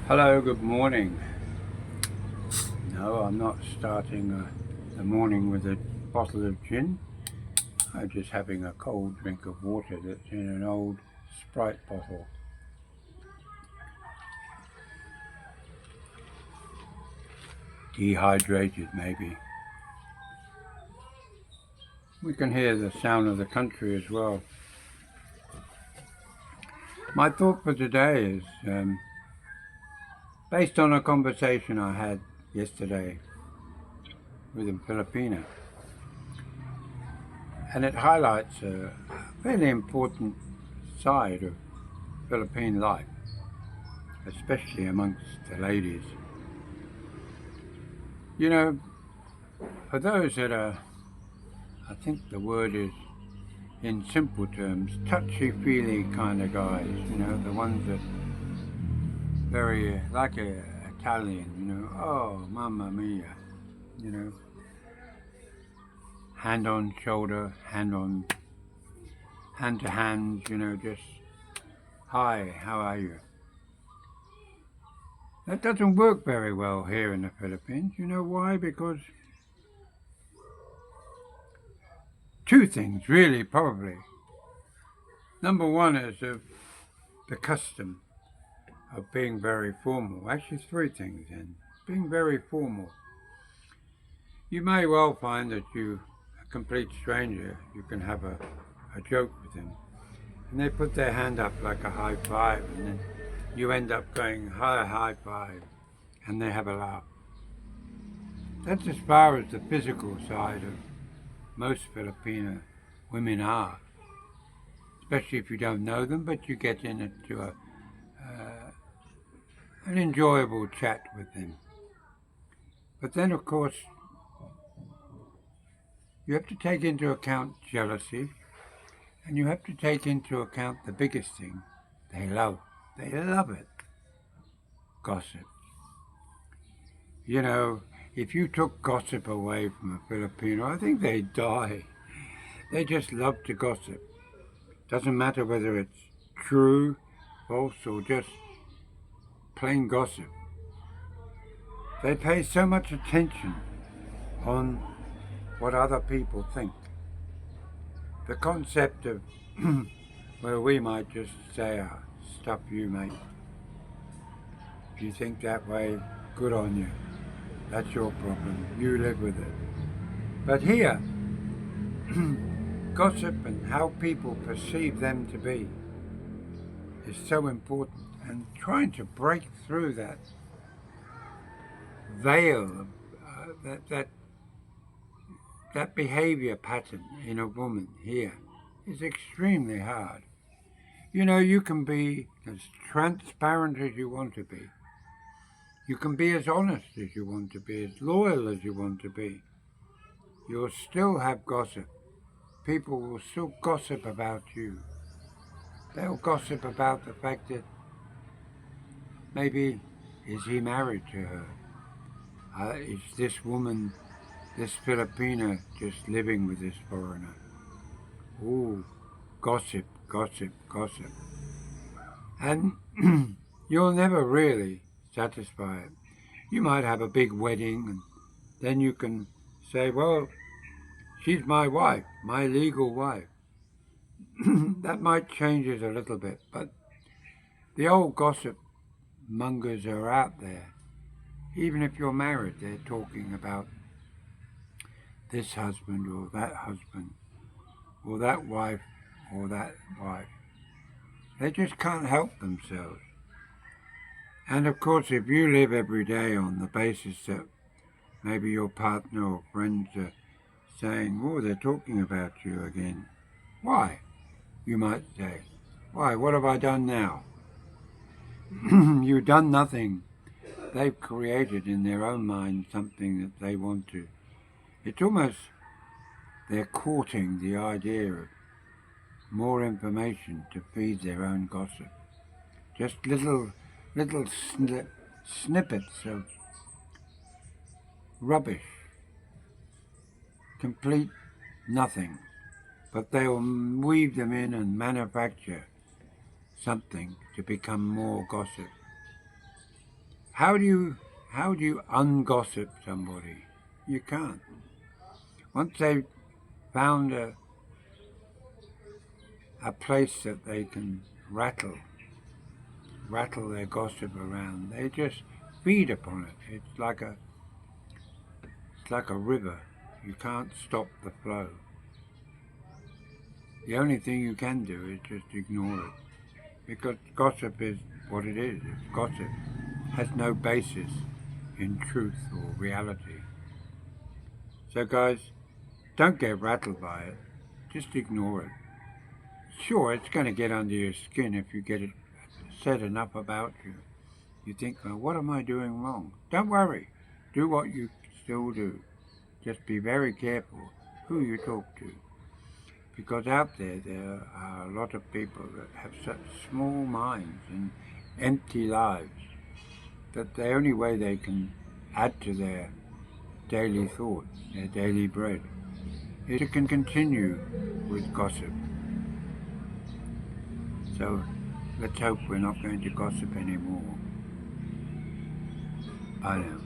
Hello, good morning. No, I'm not starting the morning with a bottle of gin. I'm just having a cold drink of water that's in an old Sprite bottle. Dehydrated, maybe. We can hear the sound of the country as well. My thought for today is based on a conversation I had yesterday with a Filipina, and it highlights a fairly important side of Philippine life, especially amongst the ladies. You know, for those that are, I think the word is in simple terms, touchy-feely kind of guys, the ones that very, like a Italian, oh, mamma mia, you know, hand on shoulder, hand to hand, just, hi, how are you? That doesn't work very well here in the Philippines. You know why? Because two things, really, probably. Number one is the custom of being very formal. Actually, three things then. Being very formal. You may well find that a complete stranger, you can have a joke with them. And they put their hand up like a high five, and then you end up going, hi, high five, and they have a laugh. That's as far as the physical side of most Filipino women are, especially if you don't know them, but you get into an enjoyable chat with them. But then, of course, you have to take into account jealousy, and you have to take into account the biggest thing they love. They love it. Gossip. You know, if you took gossip away from a Filipino, I think they'd die. They just love to gossip. Doesn't matter whether it's true, false, or just plain gossip. They pay so much attention on what other people think. The concept of where we might just say, stuff you, mate. If you think that way, good on you. That's your problem. You live with it. But here, gossip and how people perceive them to be is so important. And trying to break through that veil, that behavior pattern in a woman here is extremely hard. You can be as transparent as you want to be. You can be as honest as you want to be, as loyal as you want to be. You'll still have gossip. People will still gossip about you. They'll gossip about the fact that maybe is he married to her? Is this woman, this Filipina, just living with this foreigner? Ooh, gossip, gossip, gossip. And you'll never really satisfy it. You might have a big wedding and then you can say, well, she's my wife, my legal wife. That might change it a little bit, but the old gossip mongers are out there. Even if you're married, they're talking about this husband or that wife or that wife. They just can't help themselves. And of course, if you live every day on the basis that maybe your partner or friends are saying, oh, they're talking about you again. Why? You might say. Why? What have I done now? You've done nothing. They've created in their own mind something that they want to. It's almost they're courting the idea of more information to feed their own gossip. Just little snippets of rubbish, complete nothing, but they'll weave them in and manufacture something to become more gossip. how do you ungossip somebody? You can't. Once they've found a place that they can rattle their gossip around, they just feed upon it. It's like a river. You can't stop the flow. The only thing you can do is just ignore it. Because gossip is what it is. It's gossip. It has no basis in truth or reality. So guys, don't get rattled by it. Just ignore it. Sure, it's going to get under your skin if you get it said enough about you. You think, well, what am I doing wrong? Don't worry. Do what you still do. Just be very careful who you talk to. Because out there are a lot of people that have such small minds and empty lives that the only way they can add to their daily thoughts, their daily bread, is to continue with gossip. So let's hope we're not going to gossip anymore. I know.